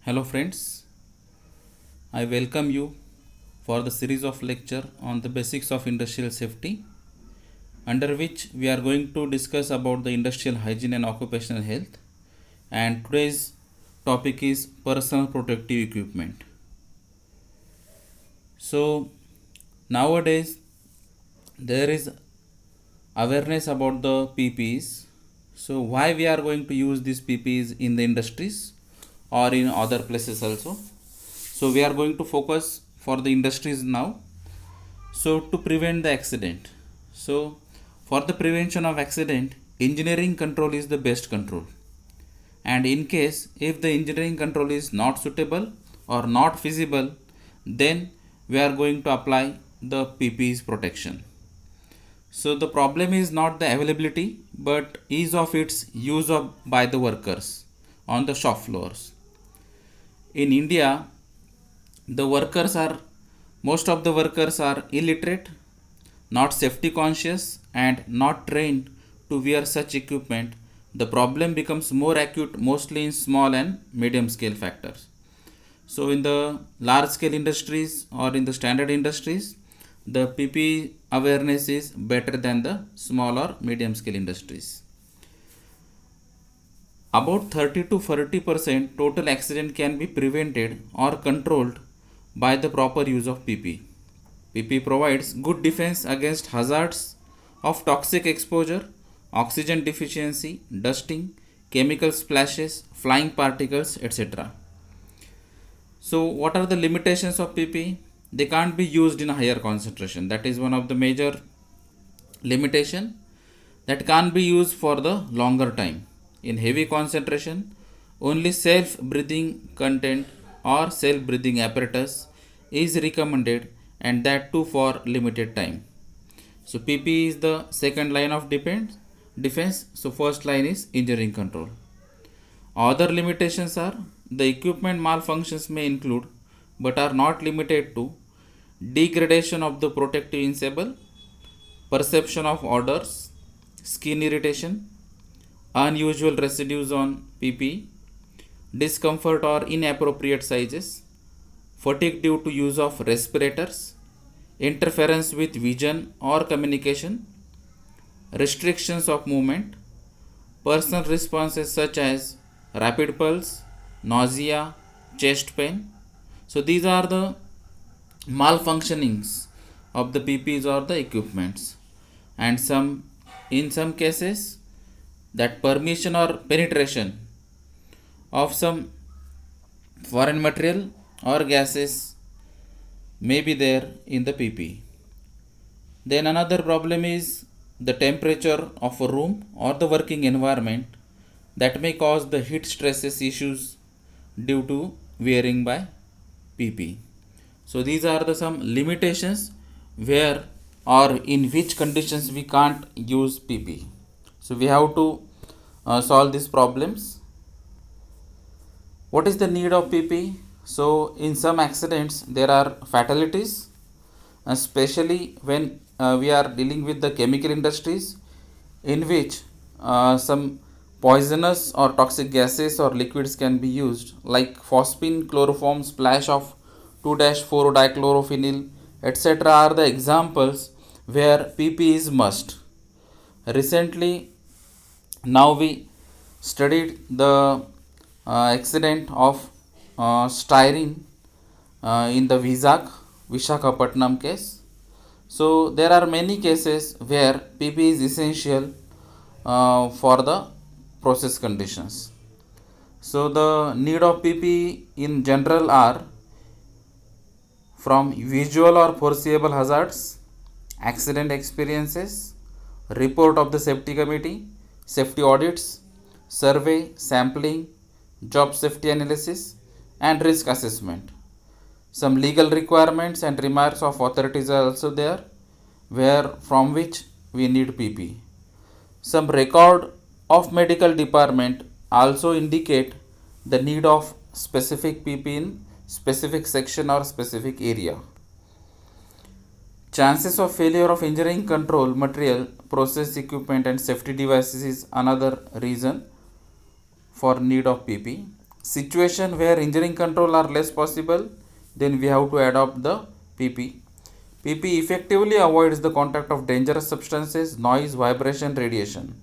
Hello friends, I welcome you for the series of lecture on the basics of industrial safety, under which we are going to discuss about the industrial hygiene and occupational health, and today's topic is personal protective equipment. So nowadays there is awareness about the PPEs. So why we are going to use these PPEs in the industries or in other places also? So we are going to focus for the industries now. So to prevent the accident. So for the prevention of accident, engineering control is the best control. And in case if the engineering control is not suitable or not feasible, then we are going to apply the PPE's protection. So the problem is not the availability but ease of its use by the workers on the shop floors. In India, the workers are most of the workers are illiterate, not safety conscious and not trained to wear such equipment. The problem becomes more acute mostly in small and medium scale factors. So in the large scale industries or in the standard industries, the PP awareness is better than the small or medium scale industries. About 30 to 40% total accident can be prevented or controlled by the proper use of PP. PP provides good defense against hazards of toxic exposure, oxygen deficiency, dusting, chemical splashes, flying particles, etc. So what are the limitations of PP? They can't be used in a higher concentration. That is one of the major limitation, that can't be used for the longer time. In heavy concentration, only self-breathing content or self-breathing apparatus is recommended, and that too for limited time. So PP is the second line of defense. So first line is engineering control. Other limitations are the equipment malfunctions may include but are not limited to degradation of the protective ensemble, perception of odors, skin irritation, unusual residues on PP, discomfort or inappropriate sizes, fatigue due to use of respirators, interference with vision or communication, restrictions of movement, personal responses such as rapid pulse, nausea, chest pain. So these are the malfunctionings of the PPs or the equipments, and in some cases that permission or penetration of some foreign material or gases may be there in the PP. Then another problem is the temperature of a room or the working environment that may cause the heat stresses issues due to wearing by PP. So these are the some limitations where or in which conditions we can't use PP. So we have to solve these problems. What is the need of PP? So in some accidents there are fatalities, especially when we are dealing with the chemical industries, in which some poisonous or toxic gases or liquids can be used, like phosphine chloroform splash of 2-4 dichlorophenyl, etc. are the examples where PP is must. Recently, now we studied the accident of styrene in the Visakhapatnam case. So there are many cases where PP is essential for the process conditions. So the need of PP in general are from visual or foreseeable hazards, accident experiences, report of the safety committee, safety audits, survey, sampling, job safety analysis, and risk assessment. Some legal requirements and remarks of authorities are also there, where from which we need PP. Some record of medical department also indicate the need of specific PP in specific section or specific area. Chances of failure of engineering control material, process equipment and safety devices is another reason for need of PP. situation where injury control are less possible, then we have to adopt the PP. PP effectively avoids the contact of dangerous substances, noise, vibration, radiation.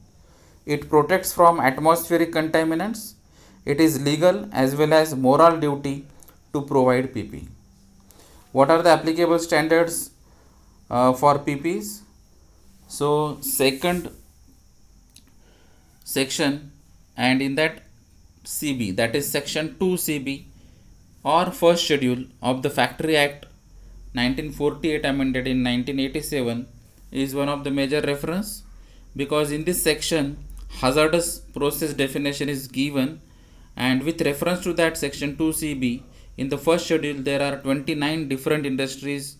It protects from atmospheric contaminants. It is legal as well as moral duty to provide PP. What are the applicable standards for PPs? So, second section, and in that CB, that is section 2 CB or first schedule of the Factory Act 1948 amended in 1987 is one of the major reference, because in this section hazardous process definition is given, and with reference to that section 2 CB, in the first schedule there are 29 different industries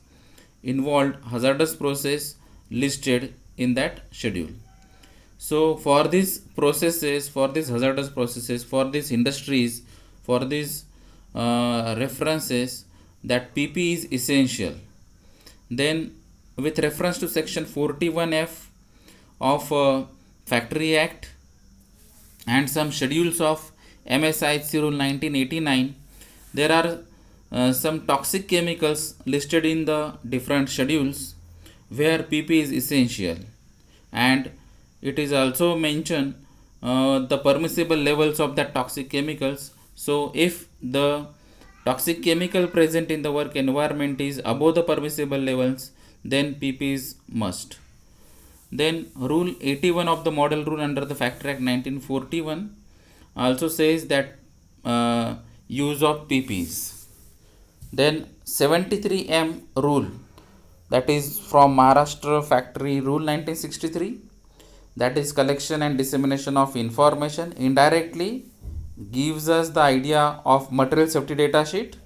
involved hazardous process listed in that schedule. So for these processes, for these hazardous processes, for these industries, for these references, that PP is essential. Then with reference to section 41F of Factory Act and some schedules of MSIHC Rule 1989, there are some toxic chemicals listed in the different schedules where PP is essential, and it is also mentioned the permissible levels of that toxic chemicals. So if the toxic chemical present in the work environment is above the permissible levels, then PP is must. Then Rule 81 of the Model Rule under the Factory Act 1941 also says that use of PPs. Then 73M Rule, that is from Maharashtra Factory Rule 1963, that is collection and dissemination of information, indirectly gives us the idea of material safety data sheet,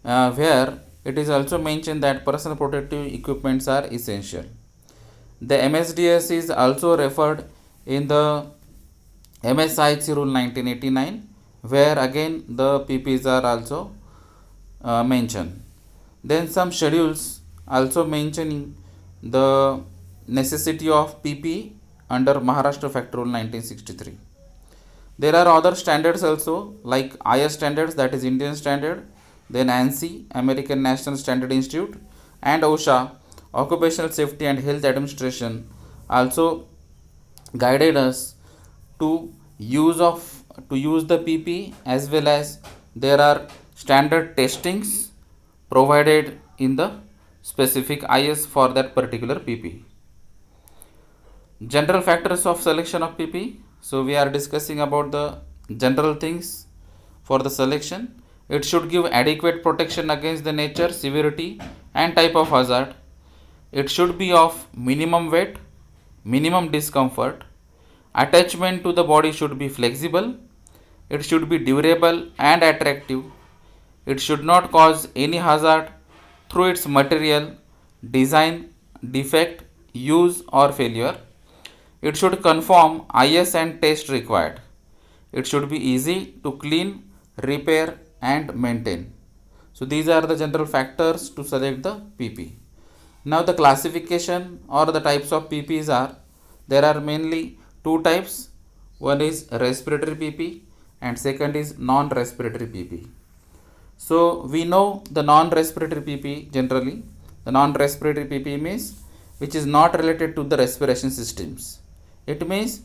where it is also mentioned that personal protective equipments are essential. The MSDS is also referred in the MSIHC Rule 1989, where again the PPs are also mentioned. Then some schedules also mentioning the necessity of PP under Maharashtra Factory Rule 1963. There are other standards also, like IS standards, that is Indian standard, then ANSI, American National Standard Institute, and OSHA, Occupational Safety and Health Administration, also guided us to use the PP, as well as there are standard testings provided in the specific IS for that particular PP. General factors of selection of PP. So we are discussing about the general things for the selection. It should give adequate protection against the nature, severity and type of hazard. It should be of minimum weight, minimum discomfort. Attachment to the body should be flexible. It should be durable and attractive. It should not cause any hazard through its material, design, defect, use or failure. It should conform IS and test required. It should be easy to clean, repair and maintain. So these are the general factors to select the PP. Now the classification or the types of PPs are, there are mainly two types. One is respiratory PP and second is non-respiratory PP. So we know the non-respiratory PP generally. The non-respiratory PP means which is not related to the respiration systems. It means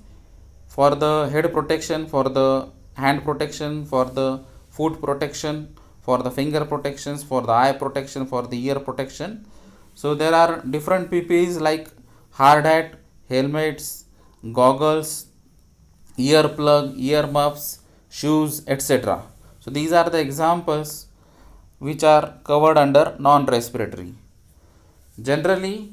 for the head protection, for the hand protection, for the foot protection, for the finger protections, for the eye protection, for the ear protection. So there are different PPEs like hard hat, helmets, goggles, ear plug, ear muffs, shoes, etc. So these are the examples which are covered under non-respiratory. Generally,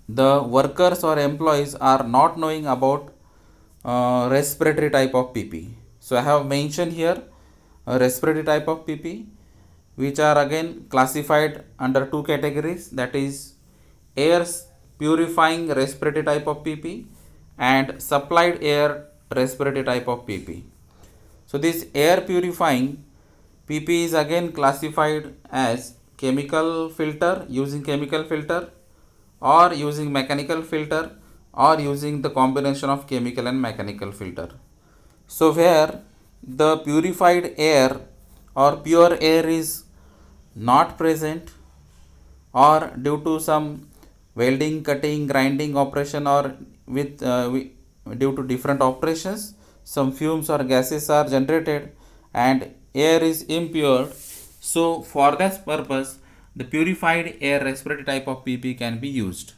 the workers or employees are not knowing about respiratory type of PP. So I have mentioned here a respiratory type of PP, which are again classified under two categories, that is air purifying respiratory type of PP and supplied air respiratory type of PP. So this air purifying PP is again classified as chemical filter, using chemical filter, or using mechanical filter, or using the combination of chemical and mechanical filter. So where the purified air or pure air is not present, or due to some welding, cutting, grinding operation, or due to different operations, some fumes or gases are generated and air is impure. So for that purpose, the purified air respiratory type of PP can be used.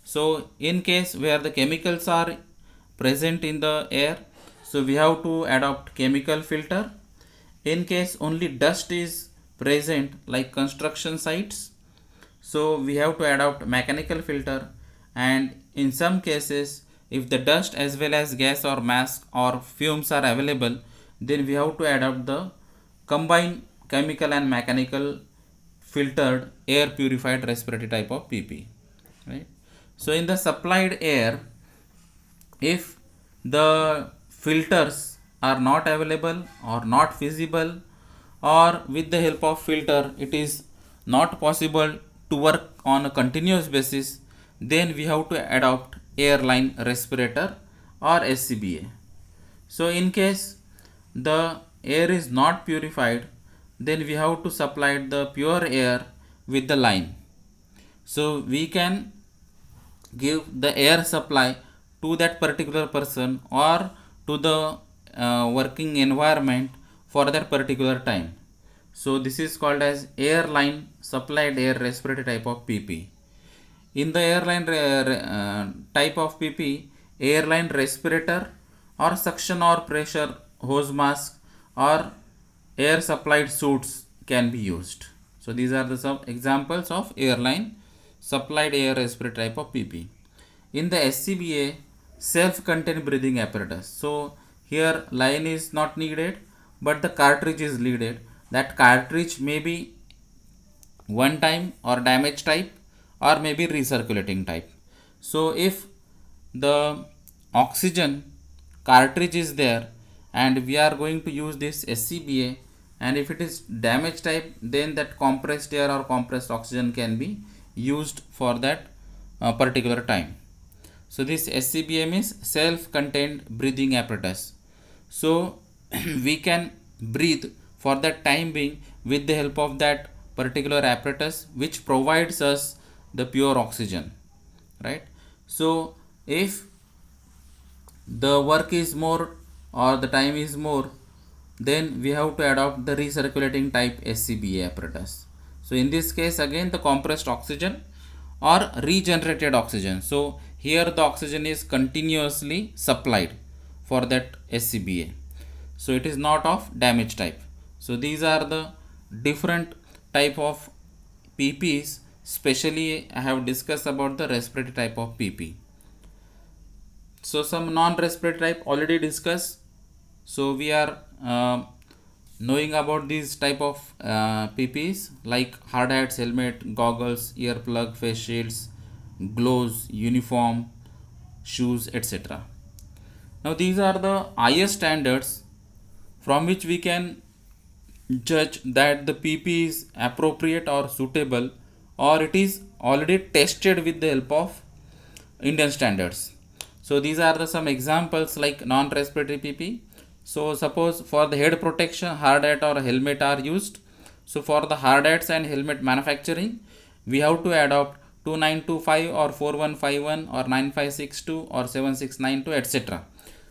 So in case where the chemicals are present in the air, so we have to adopt chemical filter. In case only dust is present like construction sites, so we have to adopt mechanical filter. And in some cases, if the dust as well as gas or mass or fumes are available, then we have to adopt the combined chemical and mechanical filtered air purified respiratory type of PP, right? So in the supplied air, if the filters are not available or not feasible, or with the help of filter it is not possible to work on a continuous basis, then we have to adopt airline respirator or SCBA. So in case the air is not purified, then we have to supply the pure air with the line. So we can give the air supply to that particular person or to the working environment for that particular time. So this is called as airline supplied air respiratory type of PP. In the airline type of PP, airline respirator or suction or pressure hose mask or air supplied suits can be used. So these are the some examples of airline supplied air respiratory type of PP. In the SCBA, self-contained breathing apparatus. So here line is not needed, but the cartridge is needed. That cartridge may be one time or damage type or maybe recirculating type. So if the oxygen cartridge is there and we are going to use this SCBA, and if it is damage type, then that compressed air or compressed oxygen can be used for that particular time. So this SCBA means self-contained breathing apparatus. So we can breathe for that time being with the help of that particular apparatus which provides us the pure oxygen, right? So if the work is more or the time is more, then we have to adopt the recirculating type SCBA apparatus. So in this case again the compressed oxygen or regenerated oxygen. So here the oxygen is continuously supplied for that SCBA. So it is not of damage type. So these are the different type of PPs. Especially I have discussed about the respiratory type of PP. So some non-respiratory type already discussed. So we are knowing about these type of PPs like hard hats, helmet, goggles, earplug, face shields, gloves, uniform, shoes, etc. Now these are the highest standards from which we can judge that the PP is appropriate or suitable, or it is already tested with the help of Indian standards. So these are the some examples like non-respiratory PP. So suppose for the head protection, hard hat or helmet are used. So for the hard hats and helmet manufacturing, we have to adopt 2925 or 4151 or 9562 or 7692, etc.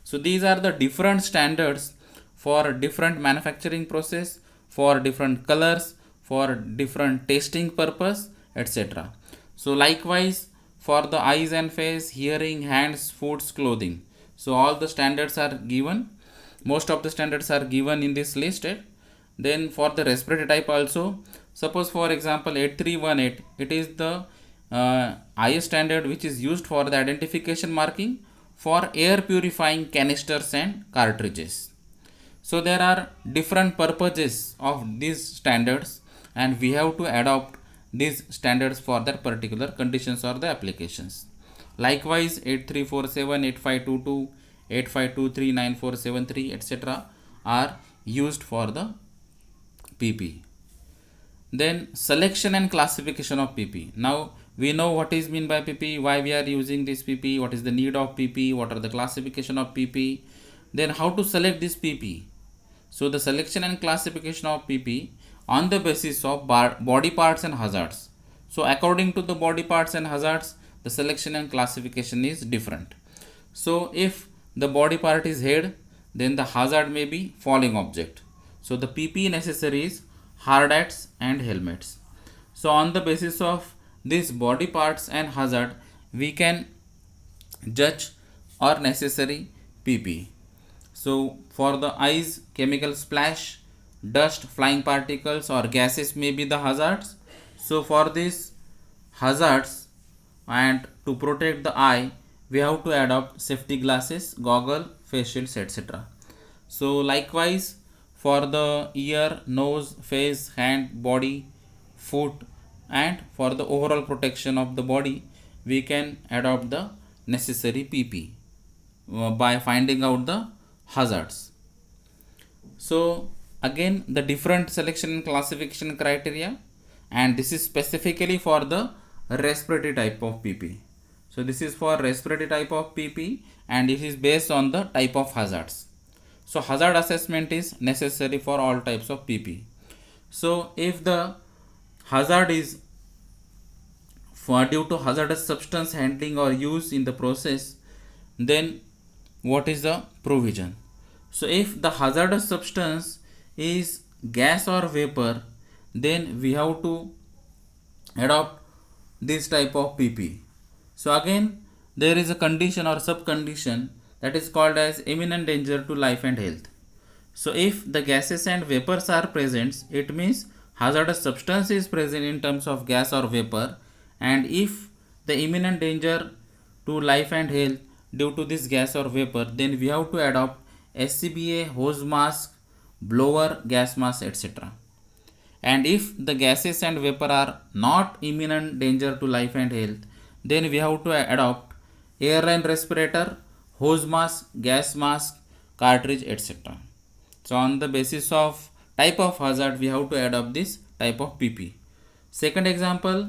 So these are the different standards for different manufacturing process, for different colors, for different testing purpose, etc. So likewise for the eyes and face, hearing, hands, foods, clothing. So all the standards are given. Most of the standards are given in this list. Then for the respiratory type also, suppose for example 8318, it is the highest standard which is used for the identification marking for air purifying canisters and cartridges. So there are different purposes of these standards and we have to adopt these standards for that particular conditions or the applications. Likewise 8347, 8522, 8523, 9473, etc. are used for the PP. Then selection and classification of PP. Now we know what is mean by PP, why we are using this PP, what is the need of PP, what are the classification of PP, then how to select this PP. So the selection and classification of PP on the basis of body parts and hazards. So according to the body parts and hazards, the selection and classification is different. So if the body part is head, then the hazard may be falling object. So the PPE necessary is hard hats and helmets. So on the basis of these body parts and hazard, we can judge or necessary PPE. So for the eyes, chemical splash, dust, flying particles or gases may be the hazards. So for these hazards and to protect the eye, we have to adopt safety glasses, goggle, face shields, etc. So likewise for the ear, nose, face, hand, body, foot, and for the overall protection of the body, we can adopt the necessary PP by finding out the hazards. So again the different selection and classification criteria, and this is specifically for the respiratory type of PP. So this is for respiratory type of PP and it is based on the type of hazards. So hazard assessment is necessary for all types of PP. So if the hazard is for due to hazardous substance handling or use in the process, then what is the provision? So if the hazardous substance is gas or vapor, then we have to adopt this type of PP. So again there is a condition or sub condition that is called as imminent danger to life and health. So if the gases and vapors are present, it means hazardous substance is present in terms of gas or vapor, and if the imminent danger to life and health due to this gas or vapor, then we have to adopt SCBA, hose mask, blower, gas mask, etc. And if the gases and vapor are not imminent danger to life and health, then we have to adopt airline respirator, hose mask, gas mask, cartridge, etc. So on the basis of type of hazard, we have to adopt this type of PP. Second example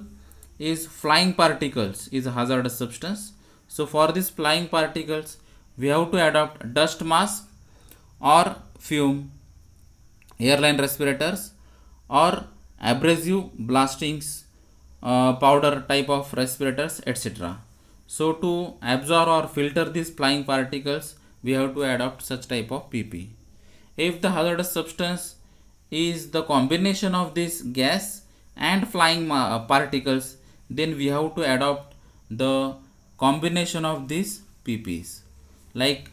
is flying particles is a hazardous substance. So for this flying particles, we have to adopt dust mask or fume, airline respirators or abrasive blastings, powder type of respirators, etc. So to absorb or filter these flying particles, we have to adopt such type of PP. If the hazardous substance is the combination of this gas and flying particles, then we have to adopt the combination of these PPs. Like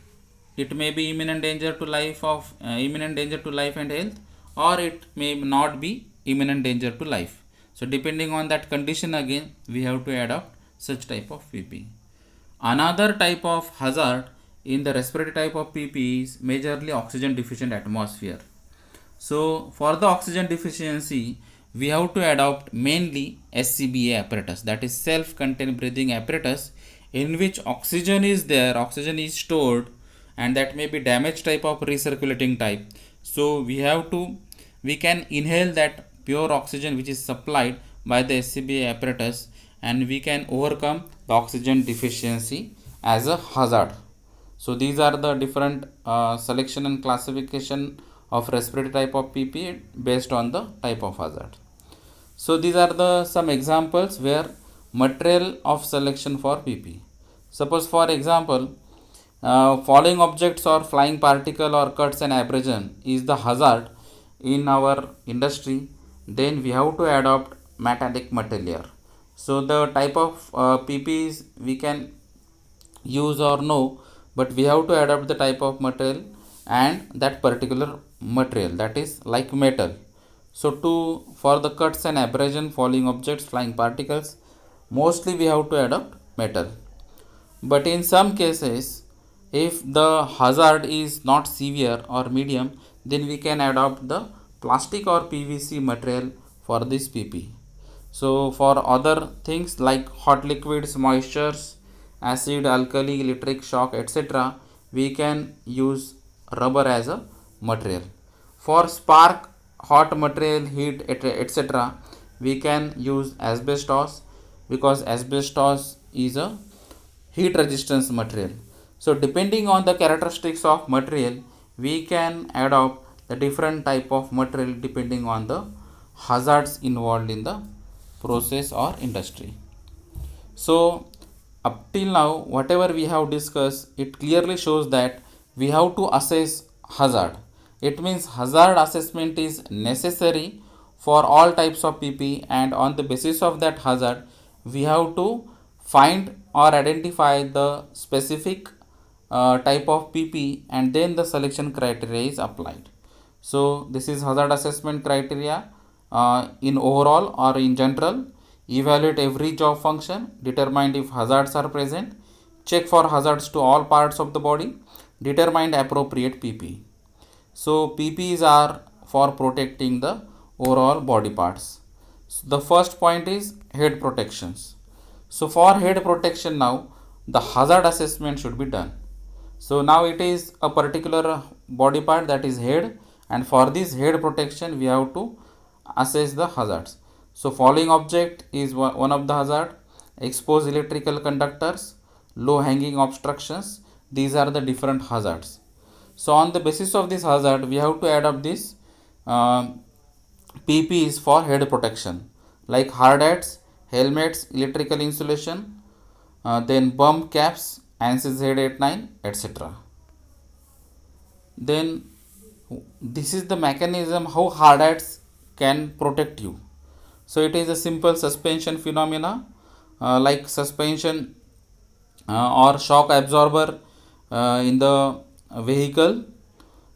it may be imminent danger to life and health, or it may not be imminent danger to life. So depending on that condition, again we have to adopt such type of PP. Another type of hazard in the respiratory type of PP is majorly oxygen deficient atmosphere. So for the oxygen deficiency, we have to adopt mainly SCBA apparatus, that is self-contained breathing apparatus, in which oxygen is there, oxygen is stored, and that may be damaged type of recirculating type. So we can inhale that pure oxygen which is supplied by the SCBA apparatus, and we can overcome the oxygen deficiency as a hazard. So these are the different selection and classification of respiratory type of PP based on the type of hazard. So these are the some examples where material of selection for PP. Suppose for example, falling objects or flying particle or cuts and abrasion is the hazard in our industry, then we have to adopt metallic material. So the type of PPs we can use or no, but we have to adopt the type of material and that particular material, that is like metal. So for the cuts and abrasion, falling objects, flying particles, mostly we have to adopt metal. But in some cases, if the hazard is not severe or medium, then we can adopt the plastic or PVC material for this PP. So for other things like hot liquids, moistures, acid, alkali, electric shock, etc., we can use rubber as a material. For spark, hot material, heat, etc., we can use asbestos, because asbestos is a heat resistance material. So depending on the characteristics of material, we can adopt the different type of material depending on the hazards involved in the process or industry. So up till now whatever we have discussed, it clearly shows that we have to assess hazard. It means hazard assessment is necessary for all types of PP, and on the basis of that hazard we have to find or identify the specific type of PP, and then the selection criteria is applied. So this is hazard assessment criteria in overall or in general. Evaluate every job function, determine if hazards are present, check for hazards to all parts of the body, determine appropriate PP. So PPs are for protecting the overall body parts. So the first point is head protections. So for head protection now, the hazard assessment should be done. So now it is a particular body part, that is head, and for this head protection we have to assess the hazards. So following object is one of the hazard: exposed electrical conductors, low hanging obstructions. These are the different hazards. So on the basis of this hazard we have to add up this PPs for head protection, like hard hats, helmets, electrical insulation, then bump caps, ANSYS Z89, etc. Then this is the mechanism how hard hats can protect you. So it is a simple suspension phenomena, like suspension or shock absorber in the vehicle.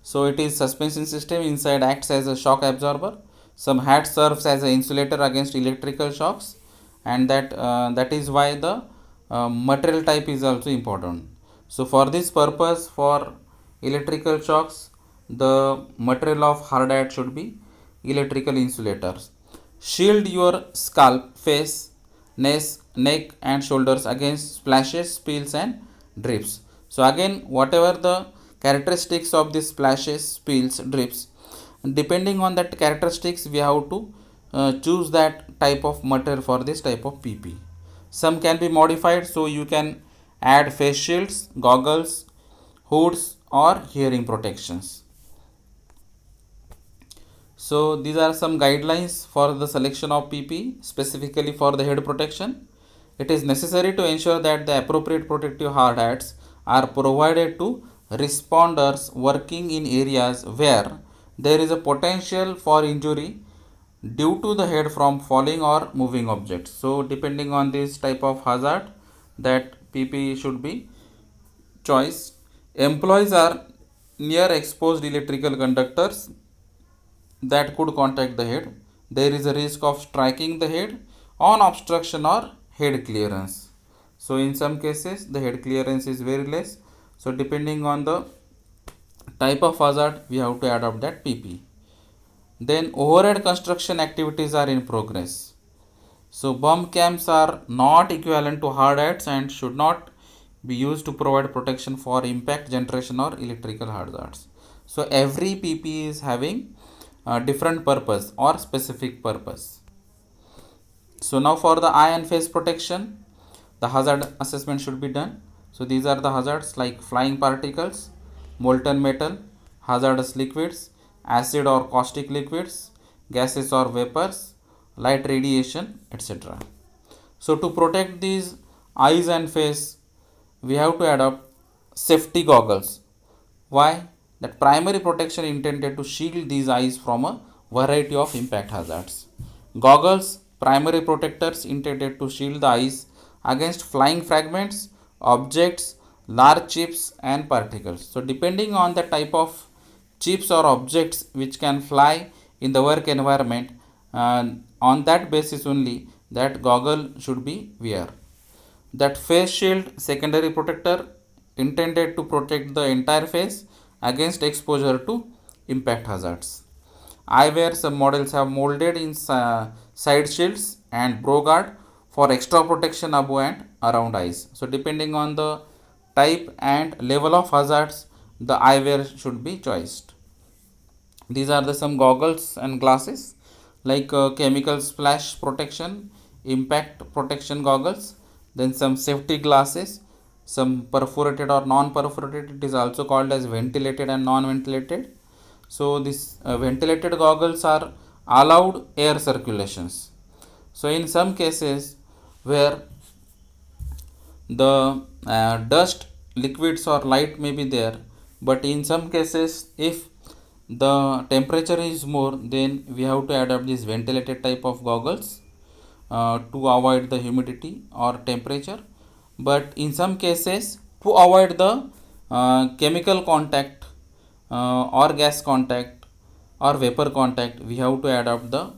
So it is suspension system inside acts as a shock absorber. Some hat serves as an insulator against electrical shocks, and that is why the material type is also important. So for this purpose, for electrical shocks, the material of hard hat should be electrical insulators. Shield your scalp, face, neck and shoulders against splashes, spills and drips. So again, whatever the characteristics of these splashes, spills, drips, depending on that characteristics we have to choose that type of material for this type of PP. Some can be modified, so you can add face shields, goggles, hoods or hearing protections. So these are some guidelines for the selection of PP specifically for the head protection. It is necessary to ensure that the appropriate protective hard hats are provided to responders working in areas where there is a potential for injury due to the head from falling or moving objects. So depending on this type of hazard, that PP should be choice. Employees are near exposed electrical conductors that could contact the head. There is a risk of striking the head on obstruction or head clearance. So in some cases the head clearance is very less. So depending on the type of hazard we have to adopt that PP. Then overhead construction activities are in progress. So bump cams are not equivalent to hard hats and should not be used to provide protection for impact generation or electrical hazards. So every PP is having a different purpose or specific purpose. So now for the eye and face protection, the hazard assessment should be done. So these are the hazards like flying particles, molten metal, hazardous liquids, acid or caustic liquids, gases or vapors, light radiation, etc. So to protect these eyes and face, we have to adopt safety goggles. Why? That primary protection intended to shield these eyes from a variety of impact hazards. Goggles, primary protectors intended to shield the eyes against flying fragments, objects, large chips and particles. So depending on the type of chips or objects which can fly in the work environment, on that basis only that goggle should be wear. That face shield, secondary protector intended to protect the entire face against exposure to impact hazards. Eyewear, some models have molded in side shields and brow guard for extra protection above and around eyes. So depending on the type and level of hazards, the eyewear should be choiced. These are the some goggles and glasses like chemical splash protection, impact protection goggles, then some safety glasses, some perforated or non-perforated, it is also called as ventilated and non-ventilated. So this ventilated goggles are allowed air circulations. So in some cases where the dust, liquids or light may be there, but in some cases if the temperature is more, then we have to adopt this ventilated type of goggles to avoid the humidity or temperature. But in some cases, to avoid the chemical contact or gas contact or vapor contact, we have to adopt the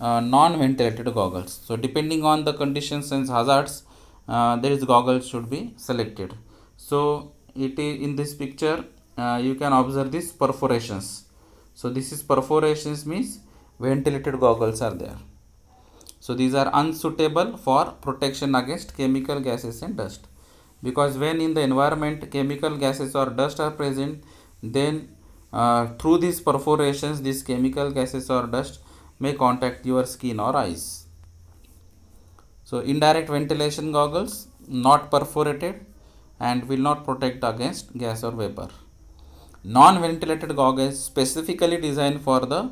non-ventilated goggles. So depending on the conditions and hazards, there is goggles should be selected. So it is in this picture, you can observe these perforations. So this is perforations means ventilated goggles are there. So these are unsuitable for protection against chemical gases and dust, because when in the environment chemical gases or dust are present, then through these perforations these chemical gases or dust may contact your skin or eyes. So indirect ventilation goggles not perforated and will not protect against gas or vapor. Non-ventilated goggles specifically designed for the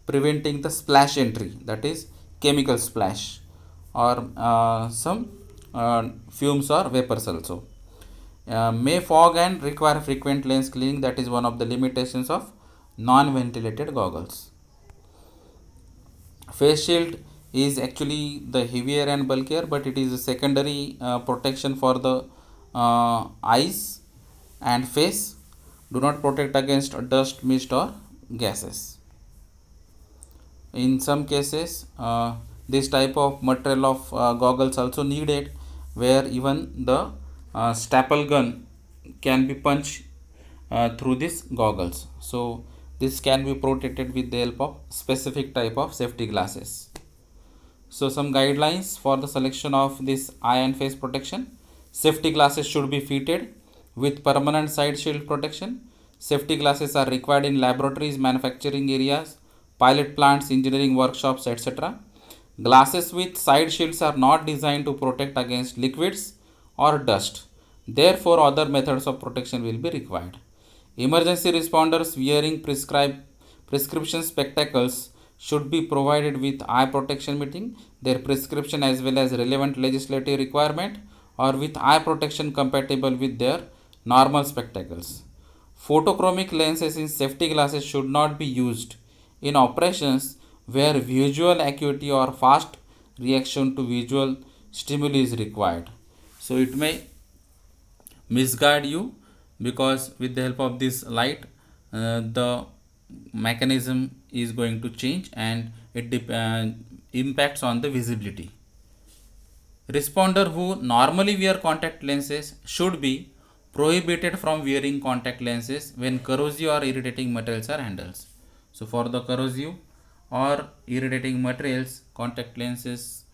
preventing the splash entry, that is chemical splash or some fumes or vapors also. May fog and require frequent lens cleaning, that is one of the limitations of non-ventilated goggles. Face shield is actually the heavier and bulkier, but it is a secondary protection for the eyes and face, do not protect against dust, mist or gases. In some cases this type of material of goggles also needed, where even the staple gun can be punched through these goggles. So this can be protected with the help of specific type of safety glasses. So some guidelines for the selection of this eye and face protection: safety glasses should be fitted with permanent side shield protection. Safety glasses are required in laboratories, manufacturing areas, pilot plants, engineering workshops, etc. Glasses with side shields are not designed to protect against liquids or dust. Therefore, other methods of protection will be required. Emergency responders wearing prescription spectacles should be provided with eye protection meeting their prescription as well as relevant legislative requirement, or with eye protection compatible with their normal spectacles. Photochromic lenses in safety glasses should not be used in operations where visual acuity or fast reaction to visual stimuli is required. So it may misguide you, because with the help of this light the mechanism is going to change and it impacts on the visibility. Responder who normally wear contact lenses should be prohibited from wearing contact lenses when corrosive or irritating materials are handled. So for the corrosive or irritating materials, contact lenses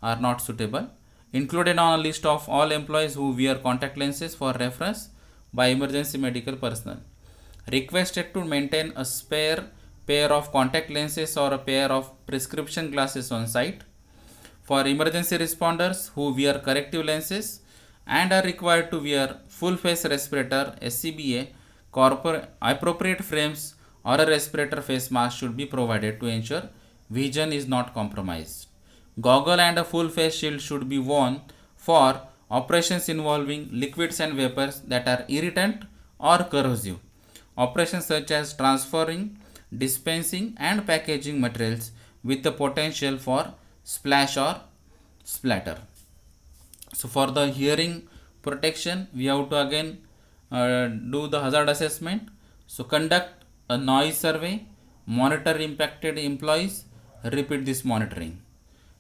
are not suitable. Included on a list of all employees who wear contact lenses for reference by emergency medical personnel. Requested to maintain a spare pair of contact lenses or a pair of prescription glasses on site. For emergency responders who wear corrective lenses and are required to wear full face respirator SCBA, appropriate frames or a respirator face mask should be provided to ensure vision is not compromised. Goggle and a full face shield should be worn for operations involving liquids and vapors that are irritant or corrosive. Operations such as transferring, dispensing and packaging materials with the potential for splash or splatter. So for the hearing protection, we have to again do the hazard assessment. So conduct a noise survey, monitor impacted employees, repeat this monitoring.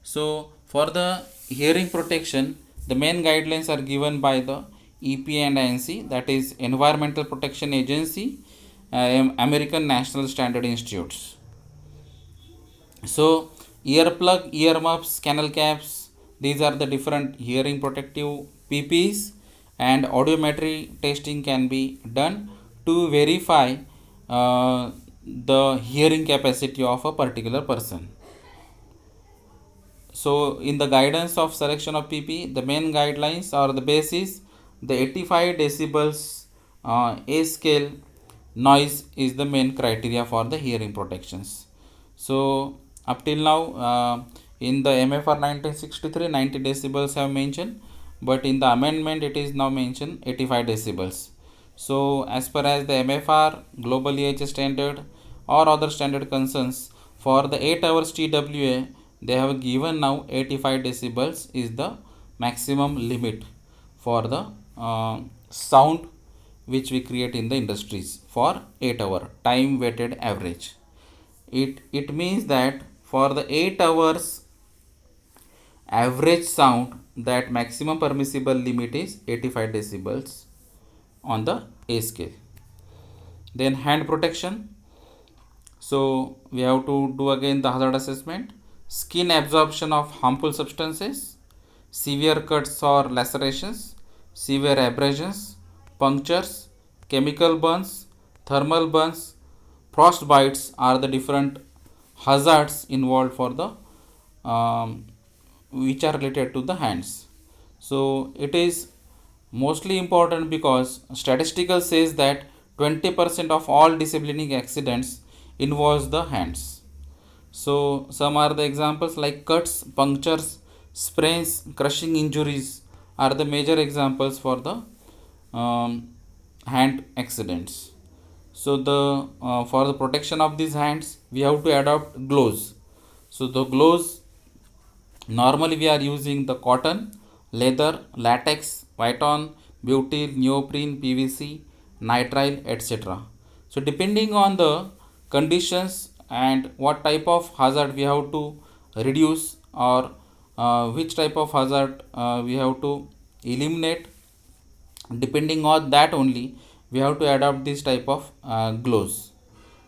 So for the hearing protection, the main guidelines are given by the EPA and INC, that is Environmental Protection Agency, American National Standard Institutes. So earplug, earmuffs, canal caps, these are the different hearing protective PPEs, and audiometry testing can be done to verify the hearing capacity of a particular person. So in the guidance of selection of PPE, the main guidelines or the basis, the 85 decibels A scale noise is the main criteria for the hearing protections. So up till now, in the MFR 1963 90 decibels have mentioned, but in the amendment it is now mentioned 85 decibels. So as per as the MFR, global EHS standard or other standard concerns, for the 8 hours TWA they have given now 85 decibels is the maximum limit for the sound which we create in the industries for 8 hour time weighted average. It means that for the 8 hours average sound, that maximum permissible limit is 85 decibels on the A scale. Then hand protection. So we have to do again the hazard assessment. Skin absorption of harmful substances, severe cuts or lacerations, severe abrasions, punctures, chemical burns, thermal burns, frost bites are the different hazards involved for the which are related to the hands. So it is mostly important because statistical says that 20% of all disabling accidents involves the hands. So some are the examples like cuts, punctures, sprains, crushing injuries are the major examples for the hand accidents. So the for the protection of these hands we have to adopt gloves. So the gloves normally we are using the cotton, leather, latex, Viton, butyl, neoprene, PVC, nitrile, etc. So depending on the conditions and what type of hazard we have to reduce, or which type of hazard we have to eliminate, depending on that only we have to adopt this type of gloves.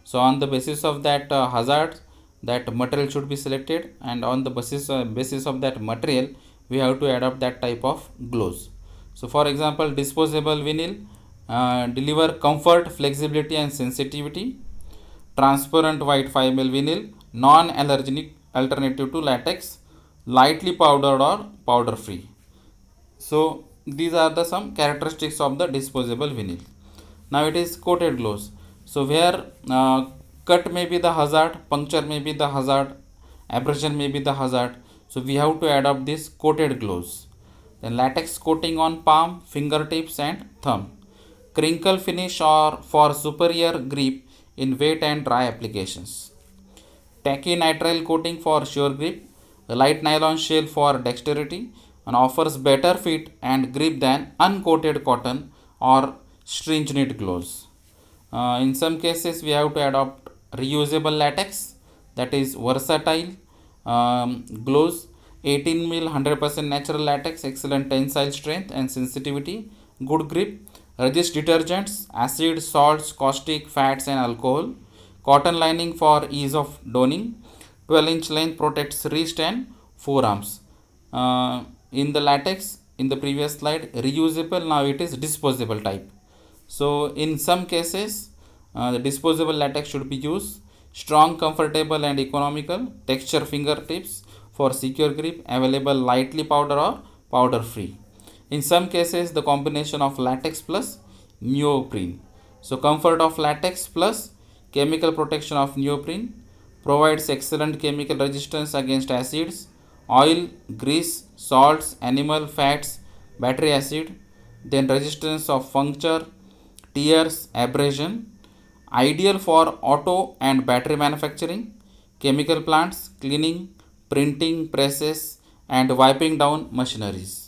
So on the basis of that hazard, that material should be selected, and on the basis of that material we have to adopt that type of gloves. So for example, disposable vinyl deliver comfort, flexibility and sensitivity. Transparent white 5 ml vinyl, non-allergenic alternative to latex, lightly powdered or powder free. So these are the some characteristics of the disposable vinyl. Now it is coated gloves. So where cut may be the hazard, puncture may be the hazard, abrasion may be the hazard, so we have to adopt this coated gloves. Then latex coating on palm, fingertips and thumb. Crinkle finish or for superior grip in wet and dry applications. Tacky nitrile coating for sure grip. The light nylon shell for dexterity and offers better fit and grip than uncoated cotton or stringent gloves. In some cases, we have to adopt reusable latex, that is versatile gloves. 18 mil 100% natural latex, excellent tensile strength and sensitivity, good grip. Resist detergents, acid, salts, caustic, fats and alcohol. Cotton lining for ease of donning. 12-inch length protects wrist and forearms. In the latex, in the previous slide, reusable, now it is disposable type. So in some cases, the disposable latex should be used. Strong, comfortable and economical. Texture fingertips for secure grip. Available lightly powder or powder free. In some cases, the combination of latex plus neoprene. So comfort of latex plus chemical protection of neoprene provides excellent chemical resistance against acids, oil, grease, salts, animal fats, battery acid, then resistance of puncture, tears, abrasion. Ideal for auto and battery manufacturing, chemical plants, cleaning, printing presses and wiping down machineries.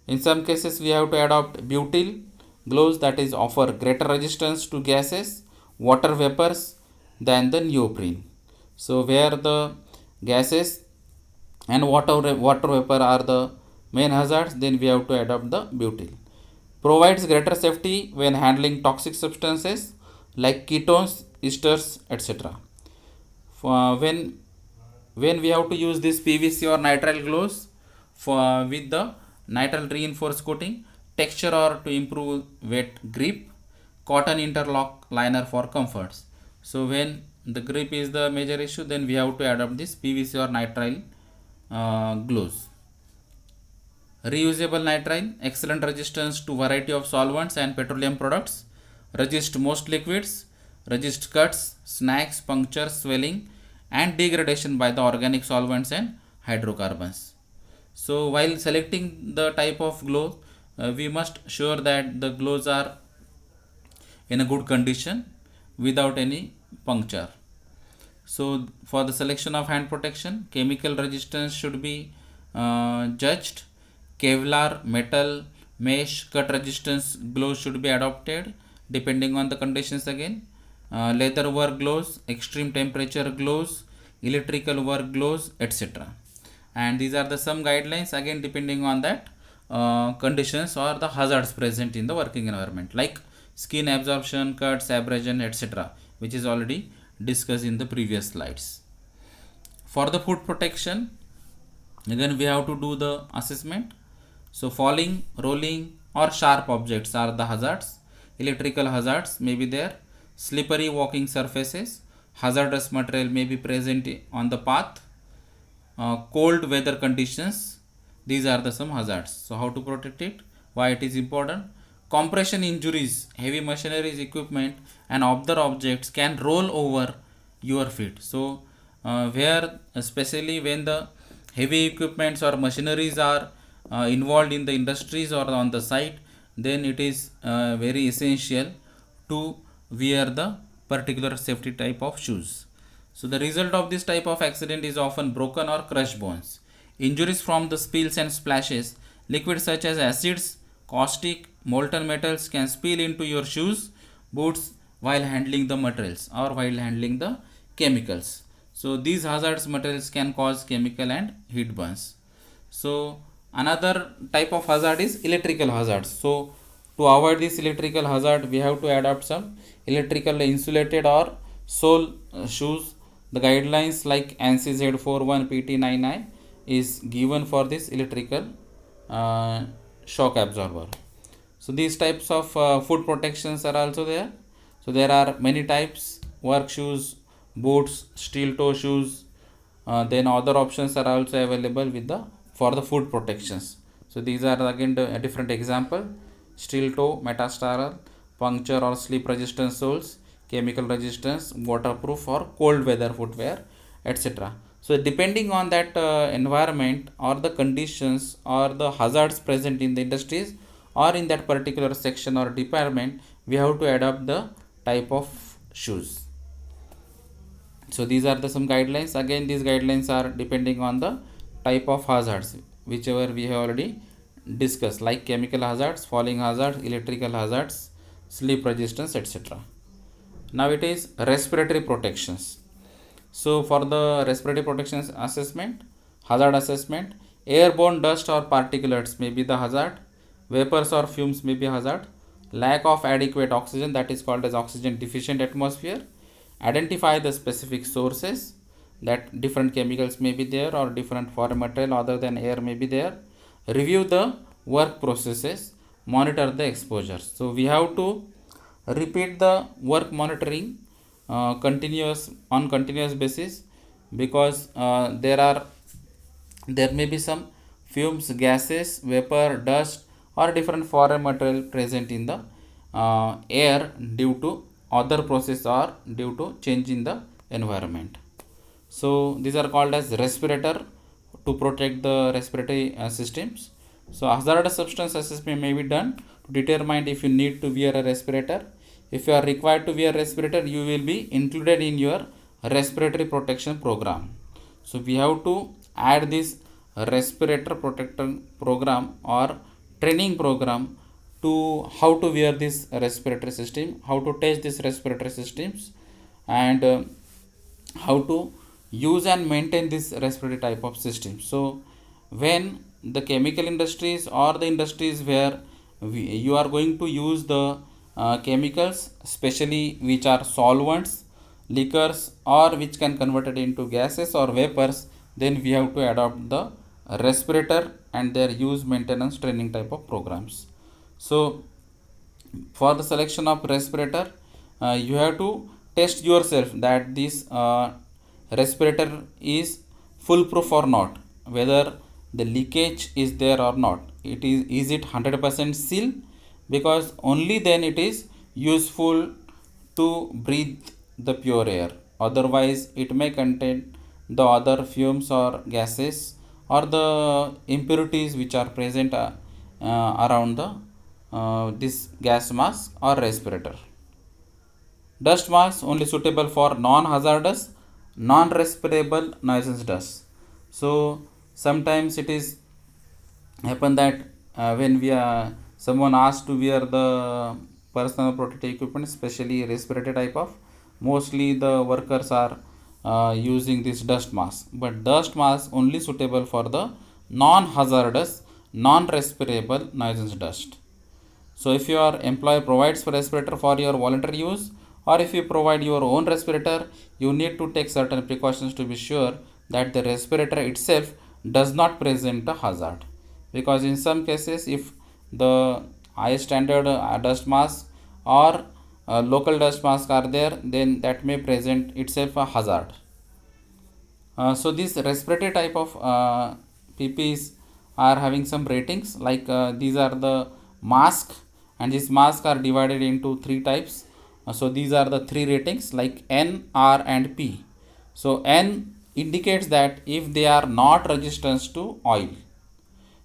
In some cases, we have to adopt butyl gloves, that is offer greater resistance to gases, water vapors than the neoprene. So where the gases and water vapor are the main hazards, then we have to adopt the butyl. Provides greater safety when handling toxic substances like ketones, esters, etc. When we have to use this PVC or nitrile gloves for with the nitrile reinforced coating, texture or to improve wet grip, cotton interlock liner for comforts. So when the grip is the major issue, then we have to adopt this PVC or nitrile gloves. Reusable nitrile, excellent resistance to variety of solvents and petroleum products. resist most liquids, resist cuts, snacks, punctures, swelling, and degradation by the organic solvents and hydrocarbons. So while selecting the type of glove, we must sure that the gloves are in a good condition without any puncture. So for the selection of hand protection, chemical resistance should be judged. Kevlar, metal, mesh, cut resistance gloves should be adopted depending on the conditions again. Leather work gloves, extreme temperature gloves, electrical work gloves, etc. And these are the some guidelines again depending on that conditions or the hazards present in the working environment, like skin absorption, cuts, abrasion, etc., which is already discussed in the previous slides. For the food protection, again we have to do the assessment. So falling, rolling, or sharp objects are the hazards. Electrical hazards may be there. Slippery walking surfaces, hazardous material may be present on the path. Cold weather conditions, these are the some hazards. So how to protect it, why it is important. Compression injuries, heavy machineries, equipment and other objects can roll over your feet. So where especially when the heavy equipments or machineries are involved in the industries or on the site, then it is very essential to wear the particular safety type of shoes. So the result of this type of accident is often broken or crushed bones. Injuries from the spills and splashes, liquids such as acids, caustic, molten metals can spill into your shoes, boots while handling the materials or while handling the chemicals. So these hazardous materials can cause chemical and heat burns. So another type of hazard is electrical hazards. So to avoid this electrical hazard, we have to adopt some electrical insulated or sole shoes. The guidelines like ANSI Z41 PT99 is given for this electrical shock absorber. So these types of foot protections are also there. So there are many types: work shoes, boots, steel toe shoes. Then other options are also available with the for the foot protections. So these are again a different example: steel toe, metastaral, puncture or slip resistant soles, chemical resistance, waterproof or cold weather footwear, etc. So depending on that environment or the conditions or the hazards present in the industries or in that particular section or department, we have to adopt the type of shoes. So these are the some guidelines. Again, these guidelines are depending on the type of hazards whichever we have already discussed, like chemical hazards, falling hazards, electrical hazards, slip resistance, etc. Now it is respiratory protections. So for the respiratory protections assessment, hazard assessment, airborne dust or particulates may be the hazard, vapors or fumes may be hazard, lack of adequate oxygen, that is called as oxygen deficient atmosphere. Identify the specific sources, that different chemicals may be there or different foreign material other than air may be there. Review the work processes, monitor the exposures. So we have to repeat the work monitoring continuous basis, because there may be some fumes, gases, vapor, dust or different foreign material present in the air due to other process or due to change in the environment. So these are called as respirator to protect the respiratory systems. So hazardous substance assessment may be done to determine if you need to wear a respirator. If you are required to wear respirator, you will be included in your respiratory protection program. So we have to add this respirator protection program or training program to how to wear this respiratory system, how to test this respiratory systems, and how to use and maintain this respiratory type of system. So when the chemical industries or the industries where you are going to use the chemicals, especially which are solvents, liquors or which can convert it into gases or vapors, then we have to adopt the respirator and their use, maintenance, training type of programs. So for the selection of respirator, you have to test yourself that this respirator is foolproof or not, whether the leakage is there or not. Is it 100% seal? Because only then it is useful to breathe the pure air. Otherwise, it may contain the other fumes or gases or the impurities which are present around the this gas mask or respirator. Dust mask only suitable for non-hazardous, non-respirable noisance dust. So sometimes it is happen that when we are someone asked to wear the personal protective equipment, especially respiratory type of, mostly the workers are using this dust mask. But dust mask only suitable for the non-hazardous, non-respirable noisance dust. So if your employer provides for respirator for your voluntary use, or if you provide your own respirator, you need to take certain precautions to be sure that the respirator itself does not present a hazard. Because in some cases, if the high standard dust mask or local dust mask are there, then that may present itself a hazard. So these respiratory type of PPEs are having some ratings, like these are the mask, and these masks are divided into three types. So these are the three ratings like N, R and P. So N indicates that if they are not resistant to oil.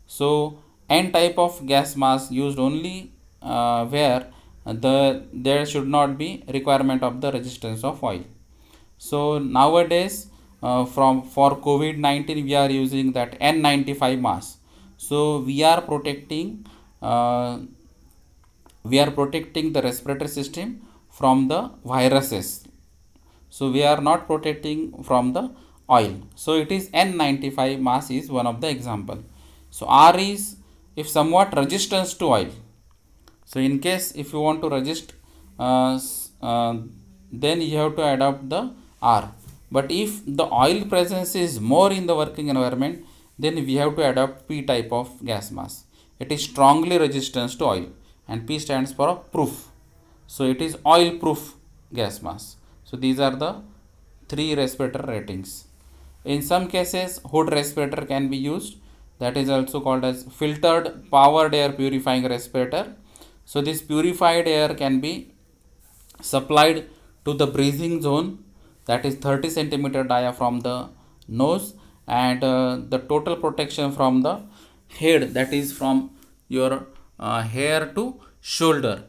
So N type of gas mask used only where there should not be requirement of the resistance of oil. So nowadays for COVID-19 we are using that N95 mask. So uh, we are protecting the respiratory system from the viruses. So we are not protecting from the oil. So it is N95 mask is one of the example. So R is if somewhat resistance to oil. So in case if you want to resist, then you have to adopt the R. But if the oil presence is more in the working environment, then we have to adopt P type of gas mask. It is strongly resistant to oil, and P stands for proof. So it is oil proof gas mask. So these are the three respirator ratings. In some cases, hood respirator can be used. That is also called as filtered powered air purifying respirator. So this purified air can be supplied to the breathing zone, that is 30 centimeter dia from the nose, and the total protection from the head, that is from your hair to shoulder,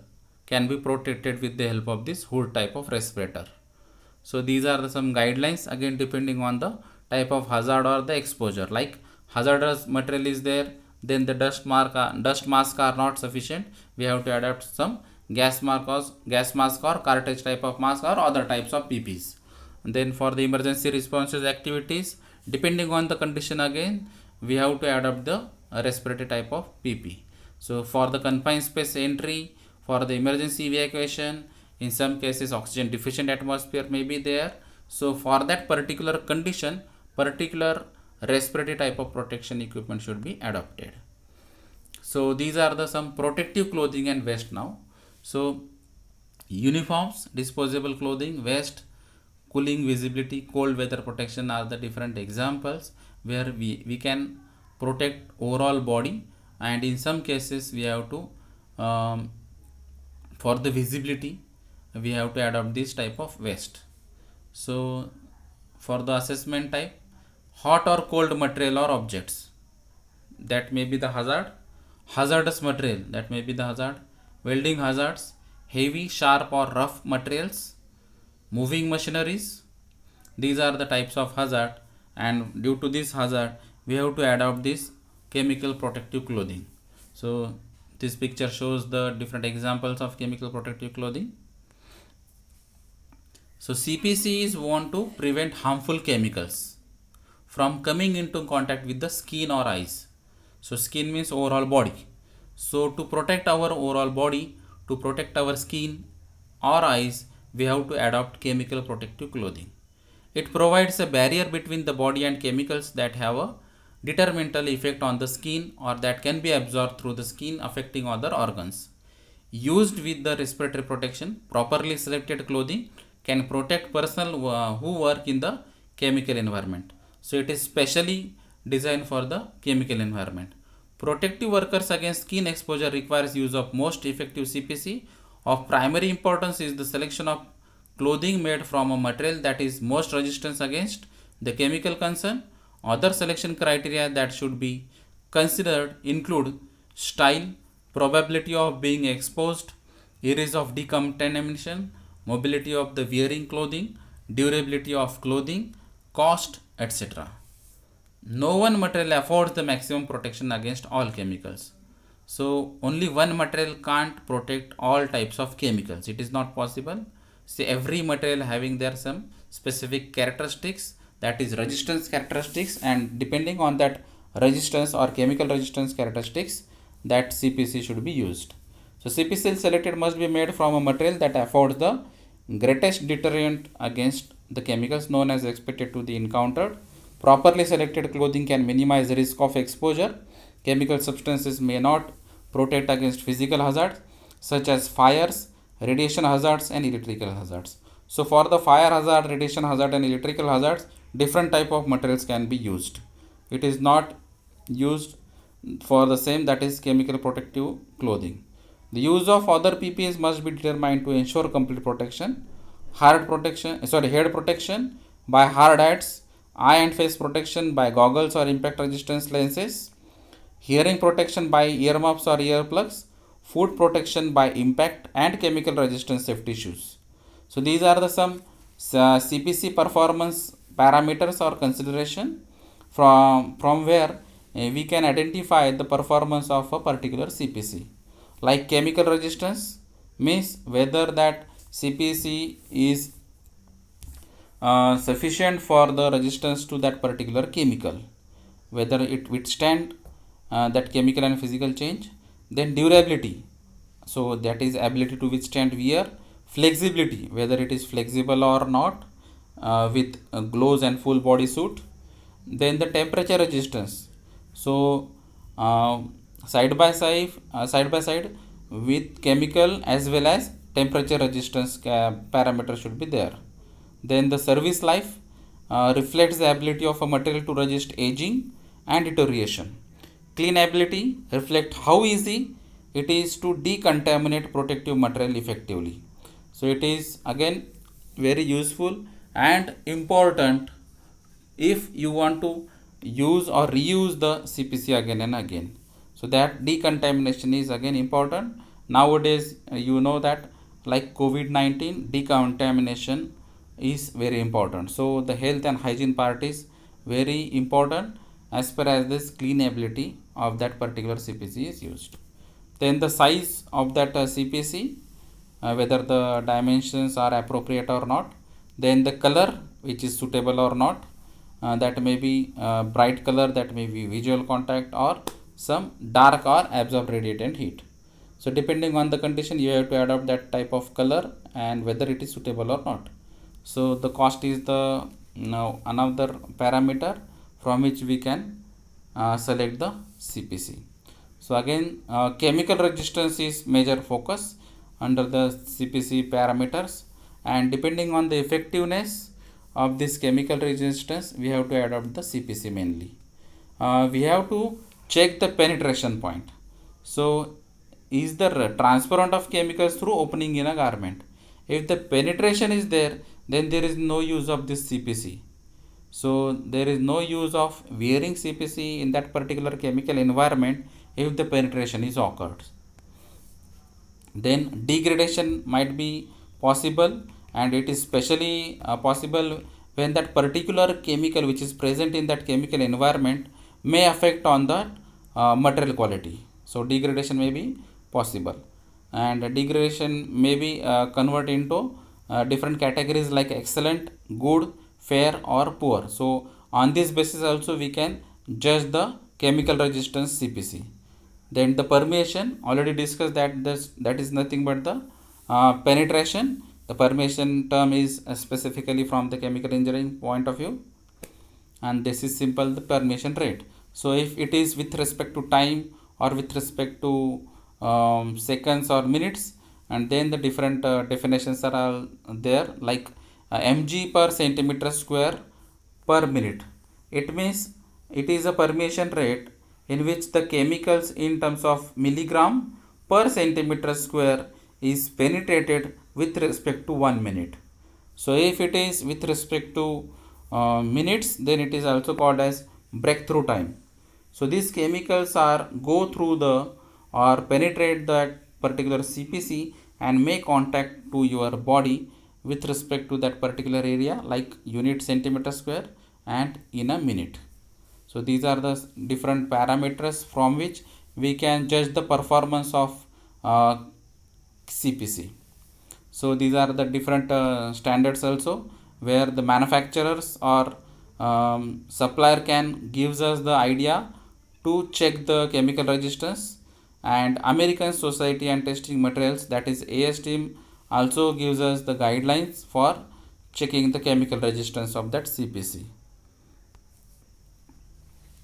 can be protected with the help of this hood type of respirator. So these are some guidelines, again depending on the type of hazard or the exposure. Like hazardous material is there, then the dust mask are not sufficient, we have to adapt some gas mask or cartridge type of mask or other types of PPs. And then for the emergency responses activities, depending on the condition, again we have to adopt the respiratory type of PP. So for the confined space entry, for the emergency evacuation, in some cases oxygen deficient atmosphere may be there. So for that particular condition, particular respiratory type of protection equipment should be adopted. So these are the some protective clothing and vest now. So uniforms, disposable clothing, vest, cooling visibility, cold weather protection are the different examples where we can protect overall body, and in some cases we have to for the visibility we have to adopt this type of vest. So for the assessment type, hot or cold material or objects, that may be the hazardous material, that may be the hazard, welding hazards, heavy, sharp or rough materials, moving machineries, these are the types of hazard, and due to this hazard we have to adopt this chemical protective clothing. So this picture shows the different examples of chemical protective clothing. So CPC is want to prevent harmful chemicals from coming into contact with the skin or eyes. So skin means overall body. So to protect our overall body, to protect our skin or eyes, we have to adopt chemical protective clothing. It provides a barrier between the body and chemicals that have a detrimental effect on the skin or that can be absorbed through the skin affecting other organs. Used with the respiratory protection, properly selected clothing can protect personnel who work in the chemical environment. So it is specially designed for the chemical environment. Protective workers against skin exposure requires use of most effective CPC Of primary importance is the selection of clothing made from a material that is most resistant against the chemical concern. Other selection criteria that should be considered include style, probability of being exposed, areas of decontamination, mobility of the wearing clothing, durability of clothing, cost, etc. No one material affords the maximum protection against all chemicals. So only one material can't protect all types of chemicals. It is not possible. See, every material having there some specific characteristics, that is resistance characteristics, and depending on that resistance or chemical resistance characteristics, that CPC should be used. So CPC selected must be made from a material that affords the greatest deterrent against the chemicals known as expected to be encountered. Properly selected clothing can minimize the risk of exposure. Chemical substances may not protect against physical hazards such as fires, radiation hazards, and electrical hazards. So for the fire hazard, radiation hazard, and electrical hazards, different type of materials can be used. It is not used for the same, that is chemical protective clothing. The use of other PPEs must be determined to ensure complete protection. Head protection by hard hats, eye and face protection by goggles or impact resistance lenses, hearing protection by earmuffs or earplugs, foot protection by impact and chemical resistant safety shoes. So these are the some CPC performance parameters or consideration from where we can identify the performance of a particular CPC. Like chemical resistance means whether that CPC is sufficient for the resistance to that particular chemical, whether it withstand that chemical and physical change. Then durability, so that is ability to withstand wear. Flexibility, whether it is flexible or not with gloves and full body suit. Then the temperature resistance, so side by side with chemical as well as temperature resistance parameter should be there. Then the service life reflects the ability of a material to resist aging and deterioration. Cleanability reflects how easy it is to decontaminate protective material effectively. So it is again very useful and important if you want to use or reuse the CPC again and again. So that decontamination is again important. Nowadays you know that like COVID-19, decontamination is very important. So the health and hygiene part is very important as per as this cleanability of that particular CPC is used. Then the size of that CPC, whether the dimensions are appropriate or not. Then the color which is suitable or not, that may be bright color, that may be visual contact, or some dark or absorb radiant heat. So depending on the condition you have to adopt that type of color and whether it is suitable or not. So the cost is the another parameter from which we can select the CPC. So again chemical resistance is major focus under the CPC parameters, and depending on the effectiveness of this chemical resistance we have to adopt the CPC mainly. We have to check the penetration point. So is the transference of chemicals through opening in a garment. If the penetration is there, then there is no use of this CPC. So there is no use of wearing CPC in that particular chemical environment if the penetration is occurred. Then degradation might be possible, and it is specially possible when that particular chemical which is present in that chemical environment may affect on the material quality. So degradation may be possible, and degradation may be converted into different categories like excellent, good, fair, or poor. So on this basis also we can judge the chemical resistance CPC. Then the permeation, already discussed that that is nothing but the penetration. The permeation term is specifically from the chemical engineering point of view, and this is simple the permeation rate. So if it is with respect to time or with respect to seconds or minutes, and then the different definitions are all there, like mg per centimeter square per minute. It means it is a permeation rate in which the chemicals in terms of milligram per centimeter square is penetrated with respect to 1 minute. So if it is with respect to minutes, then it is also called as breakthrough time. So these chemicals are go through the or penetrate that particular CPC and make contact to your body with respect to that particular area, like unit centimeter square and in a minute. So these are the different parameters from which we can judge the performance of CPC. So these are the different standards also, where the manufacturers or supplier can gives us the idea to check the chemical resistance, and American Society and Testing Materials, that is ASTM, also gives us the guidelines for checking the chemical resistance of that CPC.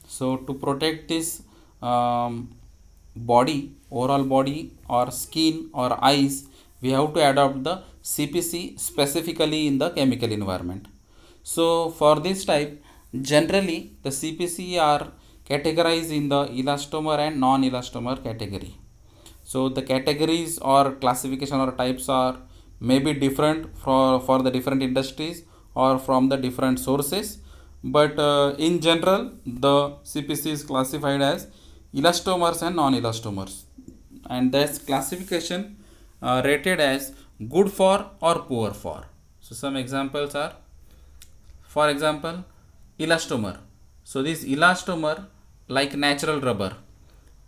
So to protect this body, overall body or skin or eyes, we have to adopt the CPC specifically in the chemical environment. So for this type, generally the CPC are categorized in the elastomer and non-elastomer category. So the categories or classification or types are maybe different for the different industries or from the different sources, but in general the CPC is classified as elastomers and non-elastomers, and this classification rated as good for or poor for. So some examples are, for example, elastomer. So this elastomer, like natural rubber,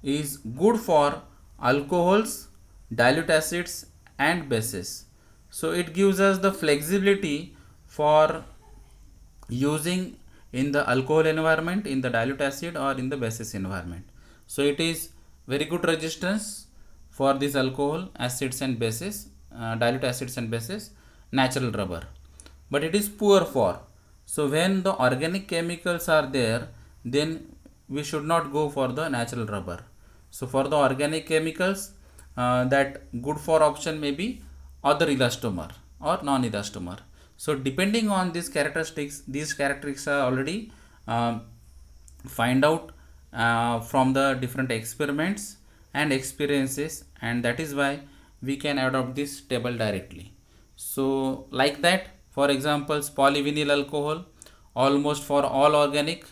is good for alcohols, dilute acids and bases. So it gives us the flexibility for using in the alcohol environment, in the dilute acid or in the basis environment. So it is very good resistance for this alcohol, acids and bases, dilute acids and bases, natural rubber. But it is poor for, so when the organic chemicals are there, then we should not go for the natural rubber. So for the organic chemicals, that good for option may be other elastomer or non-elastomer. So depending on these characteristics are already find out from the different experiments and experiences, and that is why we can adopt this table directly. So like that, for examples, polyvinyl alcohol almost for all organic.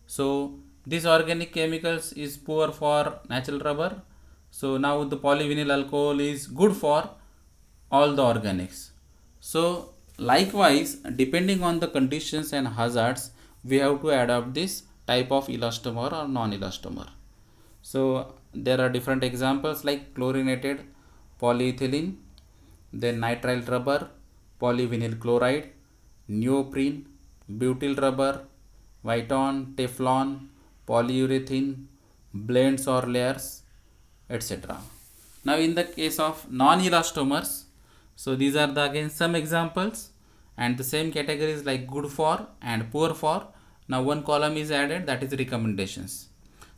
So this organic chemicals is poor for natural rubber. So now the polyvinyl alcohol is good for all the organics. So likewise, depending on the conditions and hazards, we have to adopt this type of elastomer or non-elastomer. So there are different examples like chlorinated polyethylene, then nitrile rubber, polyvinyl chloride, neoprene, butyl rubber, Viton, Teflon, polyurethane, blends or layers, etc. Now in the case of non-elastomers, so these are the again some examples, and the same categories like good for and poor for. Now one column is added, that is recommendations.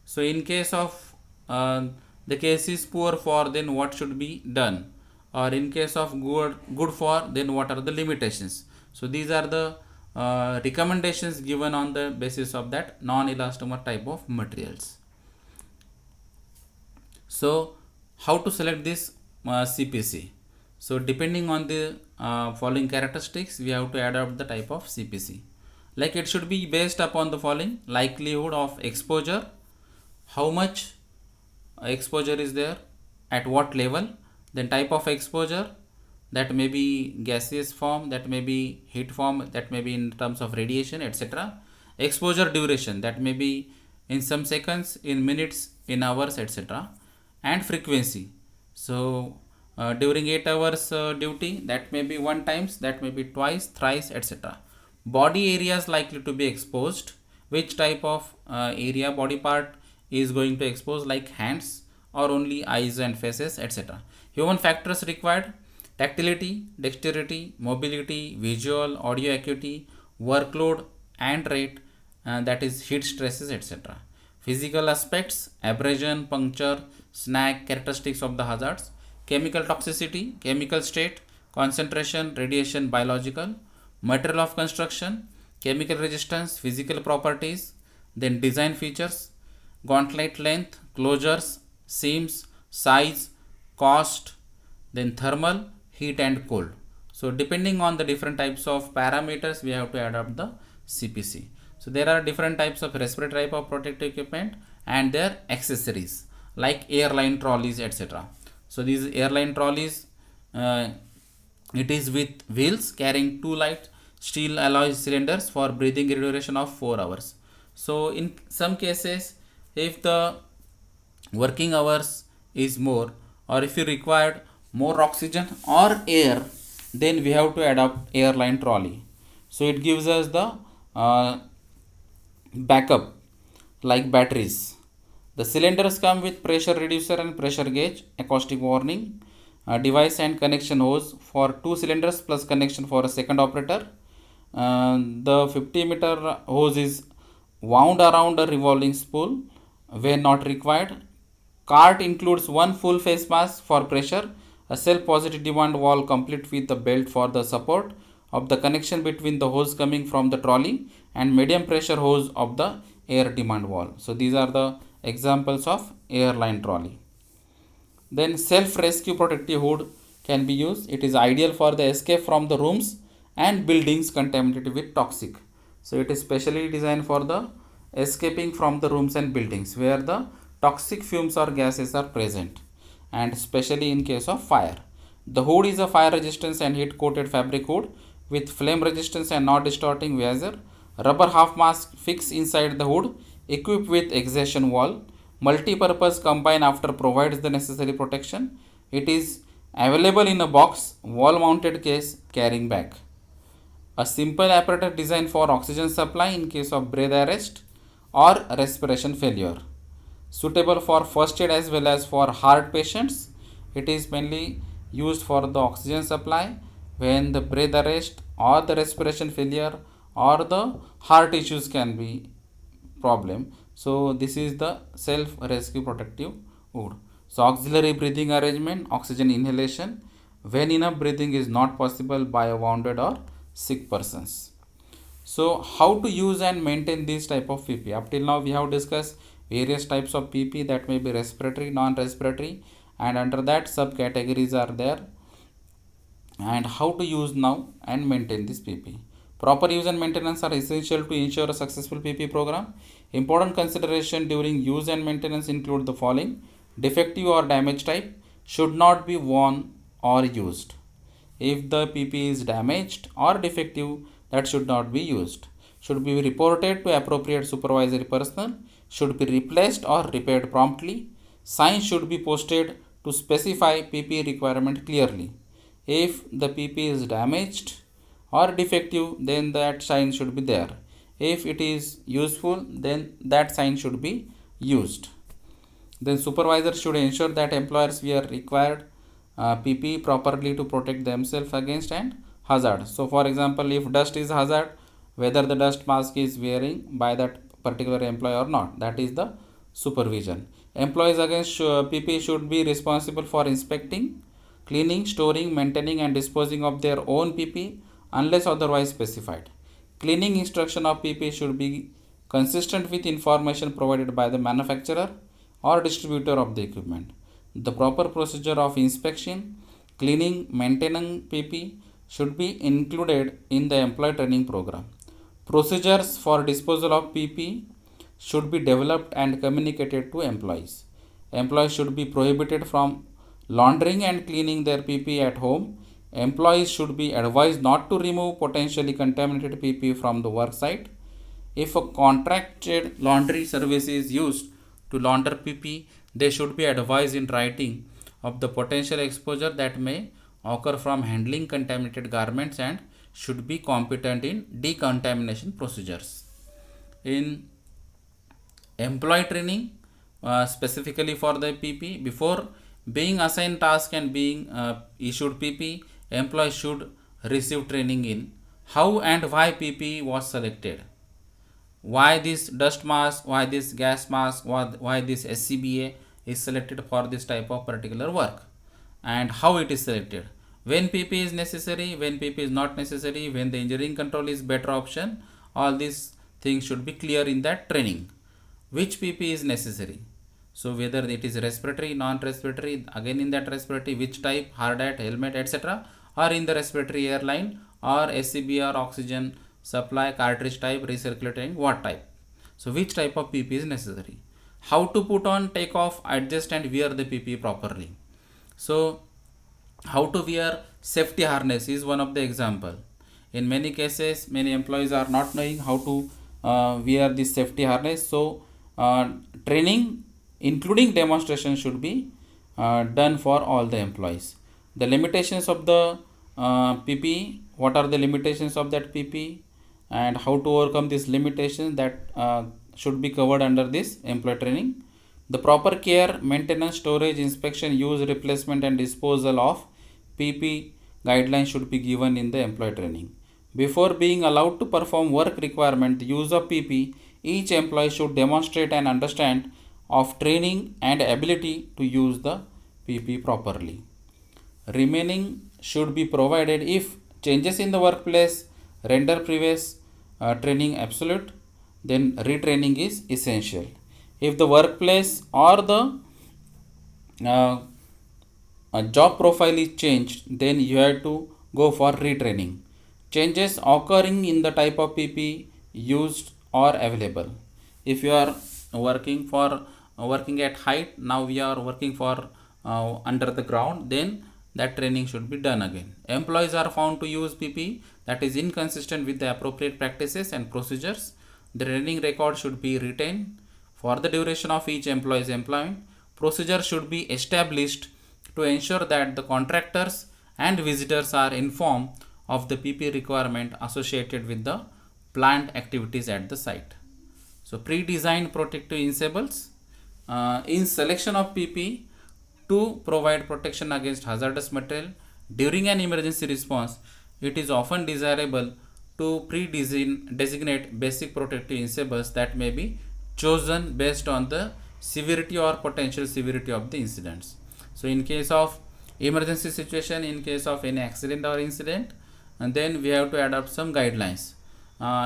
So in case of the case is poor for, then what should be done, or in case of good for, then what are the limitations. So these are the recommendations given on the basis of that non-elastomer type of materials. So how to select this CPC? So depending on the following characteristics, we have to adopt the type of CPC. Like it should be based upon the following: likelihood of exposure, how much exposure is there, at what level, then type of exposure, that may be gaseous form, that may be heat form, that may be in terms of radiation, etc. Exposure duration, that may be in some seconds, in minutes, in hours, etc. And frequency, so during 8 hours duty, that may be one times, that may be twice, thrice, etc. Body areas likely to be exposed, which type of area, body part is going to expose, like hands or only eyes and faces, etc. Human factors required: tactility, dexterity, mobility, visual, audio acuity, workload and rate, that is heat stresses, etc. Physical aspects: abrasion, puncture, snag, characteristics of the hazards. Chemical toxicity, chemical state, concentration, radiation, biological. Material of construction, chemical resistance, physical properties, then design features, gauntlet length, closures, seams, size, cost, then thermal, heat and cold. So depending on the different types of parameters, we have to adopt the CPC. So there are different types of respiratory type of protective equipment and their accessories like airline trolleys, etc. So these airline trolleys, it is with wheels carrying two light steel alloy cylinders for breathing duration of 4 hours. So in some cases, if the working hours is more, or if you required more oxygen or air, then we have to adopt airline trolley. So it gives us the backup like batteries. The cylinders come with pressure reducer and pressure gauge, acoustic warning, device and connection hose for two cylinders plus connection for a second operator. The 50-meter hose is wound around a revolving spool when not required. Cart includes one full face mask for pressure, a self-positive demand wall complete with a belt for the support of the connection between the hose coming from the trolley and medium pressure hose of the air demand wall. So these are the examples of airline trolley. Then self-rescue protective hood can be used. It is ideal for the escape from the rooms and buildings contaminated with toxic. So it is specially designed for the escaping from the rooms and buildings where the toxic fumes or gases are present, and especially in case of fire. The hood is a fire resistance and heat coated fabric hood with flame resistance and not distorting visor. Rubber half mask fixed inside the hood equipped with exhaustion wall. Multi-purpose combine after provides the necessary protection. It is available in a box wall mounted case carrying bag. A simple apparatus designed for oxygen supply in case of breath arrest or respiration failure. Suitable for first aid as well as for heart patients. It is mainly used for the oxygen supply when the breath arrest or the respiration failure or the heart issues can be problem. So this is the self rescue protective hood. So auxiliary breathing arrangement, oxygen inhalation when enough breathing is not possible by a wounded or sick persons. So how to use and maintain this type of PPE? Up till now we have discussed various types of PPE, that may be respiratory, non-respiratory, and under that subcategories are there, and how to use now and maintain this PPE. Proper use and maintenance are essential to ensure a successful PPE program. Important consideration during use and maintenance include the following: defective or damaged type should not be worn or used. If the PPE is damaged or defective, that should not be used. Should be reported to appropriate supervisory personnel, should be replaced or repaired promptly. Signs should be posted to specify PPE requirement clearly. If the PPE is damaged or defective, then that sign should be there. If it is useful, then that sign should be used. Then supervisor should ensure that employers wear required PPE properly to protect themselves against and hazard. So for example, if dust is hazard, whether the dust mask is wearing by that particular employee or not, that is the supervision. Employees against PPE should be responsible for inspecting, cleaning, storing, maintaining and disposing of their own PPE unless otherwise specified. Cleaning instruction of PPE should be consistent with information provided by the manufacturer or distributor of the equipment. The proper procedure of inspection, cleaning, maintaining PPE should be included in the employee training program. Procedures for disposal of PPE should be developed and communicated to employees. Employees should be prohibited from laundering and cleaning their PPE at home. Employees should be advised not to remove potentially contaminated PPE from the work site. If a contracted laundry service is used to launder PPE, they should be advised in writing of the potential exposure that may occur from handling contaminated garments and should be competent in decontamination procedures. In employee training, specifically for the PPE, before being assigned task and being issued PPE, employee should receive training in how and why PPE was selected. Why this dust mask, why this gas mask, why this SCBA is selected for this type of particular work, and how it is selected. When PPE is necessary, when PPE is not necessary, when the engineering control is better option, all these things should be clear in that training. Which PPE is necessary? So whether it is respiratory, non-respiratory, again in that respiratory, which type, hard hat, helmet, etc., or in the respiratory airline, or SCBA or oxygen supply, cartridge type, recirculating, what type. So which type of PPE is necessary. How to put on, take off, adjust and wear the PPE properly. So how to wear safety harness is one of the example. In many cases, many employees are not knowing how to wear this safety harness. So training including demonstration should be done for all the employees. The limitations of the PPE, what are the limitations of that PPE, and how to overcome these limitations, that should be covered under this employee training. The proper care, maintenance, storage, inspection, use, replacement and disposal of PP guidelines should be given in the employee training. Before being allowed to perform work requirement, the use of PP, each employee should demonstrate an understand of training and ability to use the PP properly. Remaining should be provided if changes in the workplace render previous training absolute, then retraining is essential. If the workplace or the job profile is changed, then you have to go for retraining. Changes occurring in the type of PP used or available. If you are working at height, now we are working for under the ground, then that training should be done again. Employees are found to use PP that is inconsistent with the appropriate practices and procedures. The training record should be retained for the duration of each employee's employment. Procedure should be established to ensure that the contractors and visitors are informed of the PP requirement associated with the planned activities at the site. So pre-designed protective insables in selection of PP to provide protection against hazardous material during an emergency response, it is often desirable to pre-designate basic protective insables that may be chosen based on the severity or potential severity of the incidents. So in case of emergency situation, in case of any accident or incident, and then we have to adopt some guidelines.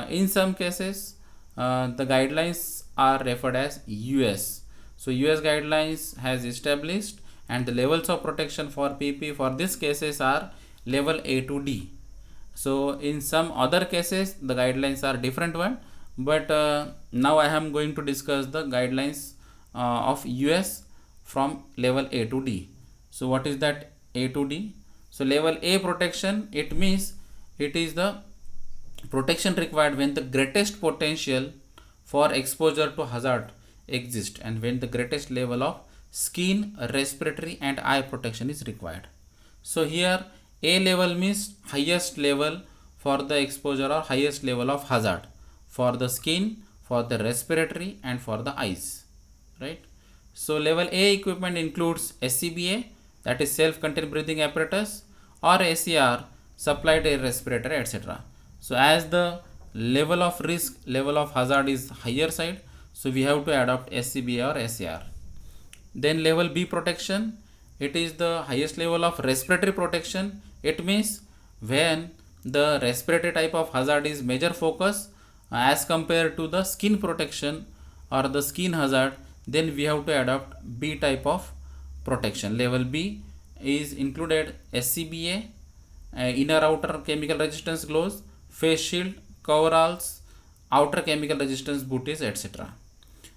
In some cases, the guidelines are referred as US. So US guidelines has established, and the levels of protection for PP for these cases are level A to D. So in some other cases the guidelines are different one, but now I am going to discuss the guidelines of US from level A to D. So what is that A to D? So level A protection, it means it is the protection required when the greatest potential for exposure to hazard exists and when the greatest level of skin, respiratory and eye protection is required. So here A level means highest level for the exposure or highest level of hazard for the skin, for the respiratory and for the eyes, right? So level A equipment includes SCBA, that is self-contained breathing apparatus, or SCR, supplied air respirator, etc. So as the level of risk, level of hazard is higher side, so we have to adopt SCBA or SCR. Then level B protection, it is the highest level of respiratory protection. It means when the respiratory type of hazard is major focus as compared to the skin protection or the skin hazard, then we have to adopt B type of protection. Level B is included SCBA, inner outer chemical resistance gloves, face shield, coveralls, outer chemical resistance booties, etc.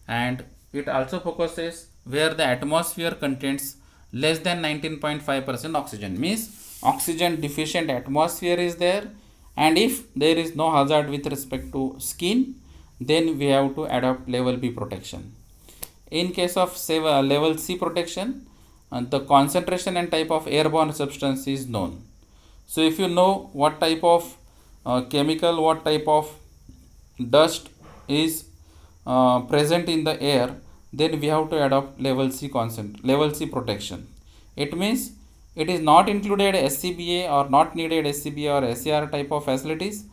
And it also focuses where the atmosphere contains less than 19.5% oxygen, means oxygen deficient atmosphere is there, and if there is no hazard with respect to skin, then we have to adopt level B protection. In case of level C protection, the concentration and type of airborne substance is known. So if you know what type of chemical, what type of dust is present in the air, then we have to adopt level C protection. It means it is not included SCBA or not needed SCBA or SCR type of facilities,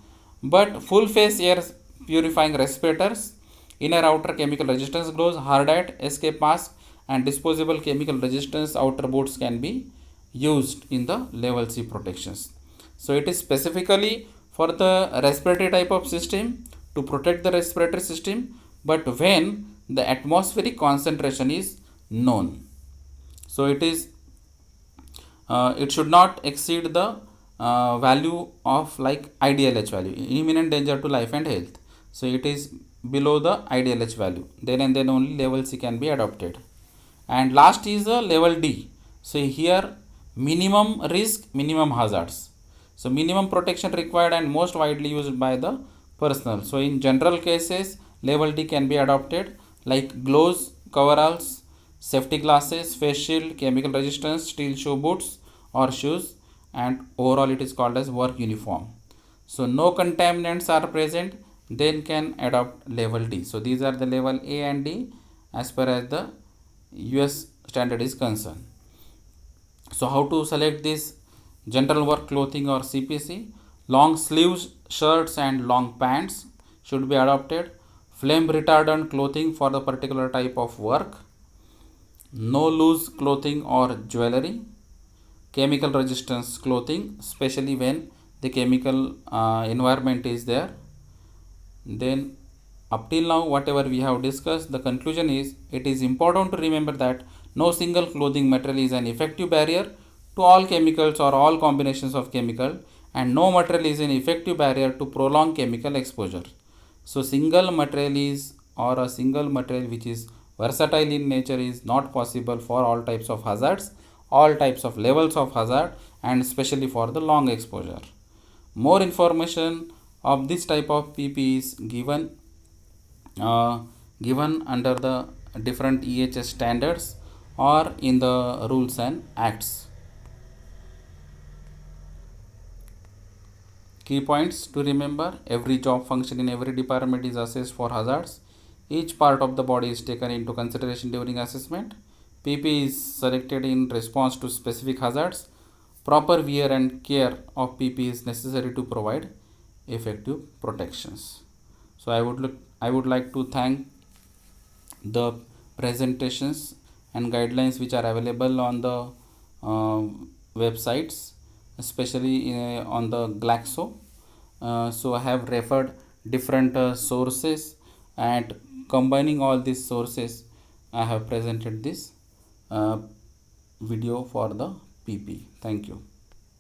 but full face air purifying respirators, inner outer chemical resistance gloves, hard hat, escape mask and disposable chemical resistance outer boots can be used in the level C protections. So it is specifically for the respiratory type of system to protect the respiratory system, but when the atmospheric concentration is known. So it should not exceed the value of like IDLH value, imminent danger to life and health. So it is below the IDLH value, then and then only level C can be adopted. And last is the level D. So here minimum risk, minimum hazards. So minimum protection required and most widely used by the personnel. So in general cases, level D can be adopted like gloves, coveralls, safety glasses, face shield, chemical resistance, steel shoe boots or shoes, and overall it is called as work uniform. So no contaminants are present, then can adopt level D. So these are the level A and D as per as the US standard is concerned. So how to select this general work clothing or CPC? Long sleeves shirts and long pants should be adopted. Flame retardant clothing for the particular type of work. No loose clothing or jewelry. Chemical resistance clothing, especially when the chemical environment is there. Then up till now whatever we have discussed, the conclusion is it is important to remember that no single clothing material is an effective barrier to all chemicals or all combinations of chemical, and no material is an effective barrier to prolonged chemical exposure. So single material is, or a single material which is versatile in nature, is not possible for all types of hazards, all types of levels of hazard, and especially for the long exposure. More information of this type of PP is given under the different EHS standards or in the rules and acts. Key points to remember: every job function in every department is assessed for hazards. Each part of the body is taken into consideration during assessment. PP is selected in response to specific hazards. Proper wear and care of PP is necessary to provide effective protections. So I would like to thank the presentations and guidelines which are available on the websites, especially on the Glaxo. So I have referred different sources, and combining all these sources I have presented this video for the PP. Thank you.